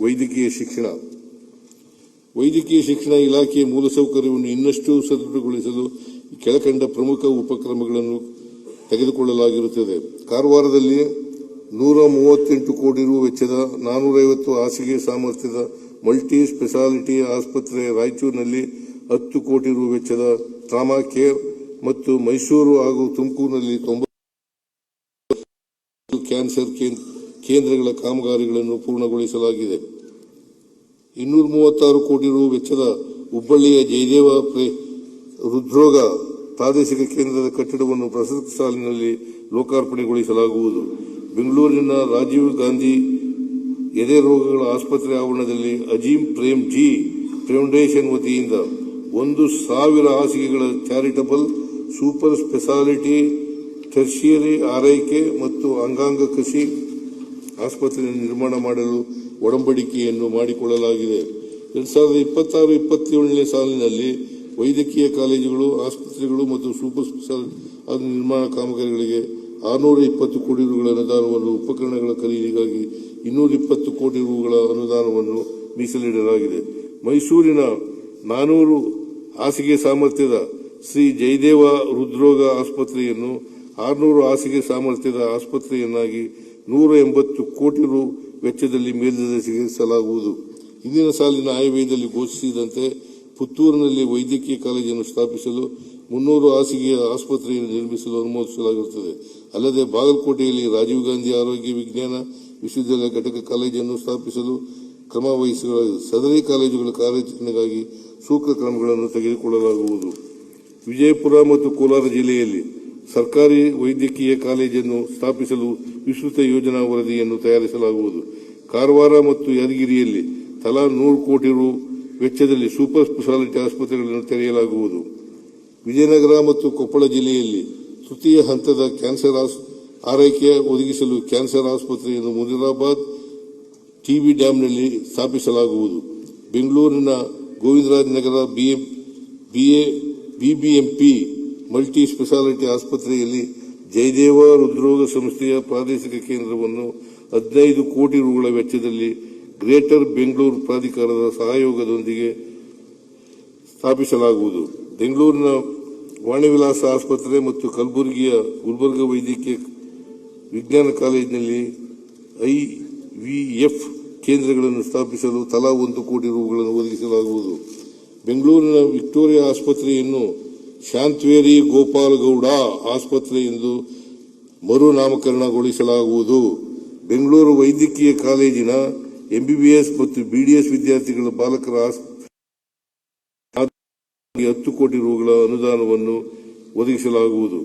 ವೈದ್ಯಕೀಯ ಶಿಕ್ಷಣ. ವೈದ್ಯಕೀಯ ಶಿಕ್ಷಣ ಇಲಾಖೆಯ ಮೂಲಸೌಕರ್ಯವನ್ನು ಇನ್ನಷ್ಟು ಸದೃಢಗೊಳಿಸಲು ಕೆಳಕಂಡ ಪ್ರಮುಖ ಉಪಕ್ರಮಗಳನ್ನು ತೆಗೆದುಕೊಳ್ಳಲಾಗಿರುತ್ತದೆ. ಕಾರವಾರದಲ್ಲಿ 138 ಕೋಟಿ ರು ವೆಚ್ಚದ 450 ಹಾಸಿಗೆ ಸಾಮರ್ಥ್ಯದ ಮಲ್ಟಿ ಸ್ಪೆಷಾಲಿಟಿ ಆಸ್ಪತ್ರೆ, ರಾಯಚೂರಿನಲ್ಲಿ 10 ಕೋಟಿ ರು ವೆಚ್ಚದ ಟ್ರಾಮಾ ಕೇರ್ ಮತ್ತು ಮೈಸೂರು ಹಾಗೂ ತುಮಕೂರಿನಲ್ಲಿ 90 ಕ್ಯಾನ್ಸರ್ ಕೇಂದ್ರಗಳ ಕಾಮಗಾರಿಗಳನ್ನು ಪೂರ್ಣಗೊಳಿಸಲಾಗಿದೆ. 236 ಕೋಟಿ ರು ವೆಚ್ಚದ ಹುಬ್ಬಳ್ಳಿಯ ಜಯದೇವ ಹೃದ್ರೋಗ ಪ್ರಾದೇಶಿಕ ಕೇಂದ್ರದ ಕಟ್ಟಡವನ್ನು ಪ್ರಸಕ್ತ ಸಾಲಿನಲ್ಲಿ ಲೋಕಾರ್ಪಣೆಗೊಳಿಸಲಾಗುವುದು. ಬೆಂಗಳೂರಿನ ರಾಜೀವ್ ಗಾಂಧಿ ಎದೆ ರೋಗಗಳ ಆಸ್ಪತ್ರೆ ಆವರಣದಲ್ಲಿ ಅಜೀಂ ಪ್ರೇಮ್ ಜಿ ಫೌಂಡೇಶನ್ ವತಿಯಿಂದ 1,000 ಹಾಸಿಗೆಗಳ ಚಾರಿಟಬಲ್ ಸೂಪರ್ ಸ್ಪೆಷಾಲಿಟಿ ಟೆರ್ಷಿಯರಿ ಆರೈಕೆ ಮತ್ತು ಅಂಗಾಂಗ ಕಸಿ ಆಸ್ಪತ್ರೆ ನಿರ್ಮಾಣ ಮಾಡಲು ಒಡಂಬಡಿಕೆಯನ್ನು ಮಾಡಿಕೊಳ್ಳಲಾಗಿದೆ. 2026-27ನೇ ಸಾಲಿನಲ್ಲಿ ವೈದ್ಯಕೀಯ ಕಾಲೇಜುಗಳು, ಆಸ್ಪತ್ರೆಗಳು ಮತ್ತು ಸೂಪರ್ ಸ್ಪೆಷಾಲಿಟಿ ನಿರ್ಮಾಣ ಕಾಮಗಾರಿಗಳಿಗೆ 620 ಕೋಟಿ ರುಗಳ ಅನುದಾನವನ್ನು, ಉಪಕರಣಗಳ ಖರೀದಿಗಾಗಿ 220 ಕೋಟಿ ರುಗಳ ಅನುದಾನವನ್ನು ಮೀಸಲಿಡಲಾಗಿದೆ. ಮೈಸೂರಿನ 400 ಹಾಸಿಗೆ ಸಾಮರ್ಥ್ಯದ ಶ್ರೀ ಜಯದೇವ ಹೃದ್ರೋಗ ಆಸ್ಪತ್ರೆಯನ್ನು 600 ಹಾಸಿಗೆ ಸಾಮರ್ಥ್ಯದ ಆಸ್ಪತ್ರೆಯನ್ನಾಗಿ 180 ಕೋಟಿ ರು ವೆಚ್ಚದಲ್ಲಿ ಮೇಲ್ದರ್ಜೆಗೇರಿಸಲಾಗುವುದು. ಹಿಂದಿನ ಸಾಲಿನ ಆಯವ್ಯಯದಲ್ಲಿ ಘೋಷಿಸಿದಂತೆ ಪುತ್ತೂರಿನಲ್ಲಿ ವೈದ್ಯಕೀಯ ಕಾಲೇಜನ್ನು ಸ್ಥಾಪಿಸಲು 300 ಹಾಸಿಗೆಯ ಆಸ್ಪತ್ರೆಯನ್ನು ನಿರ್ಮಿಸಲು ಅನುಮೋದಿಸಲಾಗಿರುತ್ತದೆ. ಅಲ್ಲದೆ ಬಾಗಲಕೋಟೆಯಲ್ಲಿ ರಾಜೀವ್ ಗಾಂಧಿ ಆರೋಗ್ಯ ವಿಜ್ಞಾನ ವಿಶ್ವವಿದ್ಯಾಲಯ ಘಟಕ ಕಾಲೇಜನ್ನು ಸ್ಥಾಪಿಸಲು ಕ್ರಮ ವಹಿಸಲಾಗಿದೆ. ಸದರಿ ಕಾಲೇಜುಗಳ ಕಾರ್ಯಾಚರಣೆಗಾಗಿ ಸೂಕ್ತ ಕ್ರಮಗಳನ್ನು ತೆಗೆದುಕೊಳ್ಳಲಾಗುವುದು. ವಿಜಯಪುರ ಮತ್ತು ಕೋಲಾರ ಜಿಲ್ಲೆಯಲ್ಲಿ ಸರ್ಕಾರಿ ವೈದ್ಯಕೀಯ ಕಾಲೇಜನ್ನು ಸ್ಥಾಪಿಸಲು ವಿಸ್ತೃತ ಯೋಜನಾ ವರದಿಯನ್ನು ತಯಾರಿಸಲಾಗುವುದು. ಕಾರವಾರ ಮತ್ತು ಯಾದಗಿರಿಯಲ್ಲಿ ತಲಾ 100 ಕೋಟಿ ರು ವೆಚ್ಚದಲ್ಲಿ ಸೂಪರ್ ಸ್ಪೆಷಾಲಿಟಿ ಆಸ್ಪತ್ರೆಗಳನ್ನು ತೆರೆಯಲಾಗುವುದು. ವಿಜಯನಗರ ಮತ್ತು ಕೊಪ್ಪಳ ಜಿಲ್ಲೆಯಲ್ಲಿ ತೃತೀಯ ಹಂತದ ಕ್ಯಾನ್ಸರ್ ಆರೈಕೆ ಒದಗಿಸಲು ಕ್ಯಾನ್ಸರ್ ಆಸ್ಪತ್ರೆಯನ್ನು ಮುನಿರಾಬಾದ್ ಟಿಬಿ ಡ್ಯಾಂನಲ್ಲಿ ಸ್ಥಾಪಿಸಲಾಗುವುದು. ಬೆಂಗಳೂರಿನ ಗೋವಿಂದರಾಜನಗರ ಬಿಬಿಎಂಪಿ ಮಲ್ಟಿ ಸ್ಪೆಷಾಲಿಟಿ ಆಸ್ಪತ್ರೆಯಲ್ಲಿ ಜಯದೇವ ಹೃದ್ರೋಗ ಸಂಸ್ಥೆಯ ಪ್ರಾದೇಶಿಕ ಕೇಂದ್ರವನ್ನು 15 ಕೋಟಿ ರುಗಳ ವೆಚ್ಚದಲ್ಲಿ ಗ್ರೇಟರ್ ಬೆಂಗಳೂರು ಪ್ರಾಧಿಕಾರದ ಸಹಯೋಗದೊಂದಿಗೆ ಸ್ಥಾಪಿಸಲಾಗುವುದು. ಬೆಂಗಳೂರಿನ ವಾಣಿವಿಲಾಸ ಆಸ್ಪತ್ರೆ ಮತ್ತು ಕಲಬುರಗಿಯ ಗುಲ್ಬರ್ಗ ವೈದ್ಯಕೀಯ ವಿಜ್ಞಾನ ಕಾಲೇಜಿನಲ್ಲಿ ಐವಿಎಫ್ ಕೇಂದ್ರಗಳನ್ನು ಸ್ಥಾಪಿಸಲು ತಲಾ 1 ಕೋಟಿ ರುಗಳನ್ನು ಒದಗಿಸಲಾಗುವುದು. ಬೆಂಗಳೂರಿನ ವಿಕ್ಟೋರಿಯಾ ಆಸ್ಪತ್ರೆಯನ್ನು ಶಾಂತವೇರಿ ಗೋಪಾಲಗೌಡ ಆಸ್ಪತ್ರೆ ಎಂದು ಮರುನಾಮಕರಣಗೊಳಿಸಲಾಗುವುದು. ಬೆಂಗಳೂರು ವೈದ್ಯಕೀಯ ಕಾಲೇಜಿನ ಎಂಬಿಬಿಎಸ್ ಮತ್ತು ಬಿಡಿಎಸ್ ವಿದ್ಯಾರ್ಥಿಗಳ ಬಾಲಕರ 10 ಕೋಟಿ ರುಗಳ ಅನುದಾನವನ್ನು ಒದಗಿಸಲಾಗುವುದು.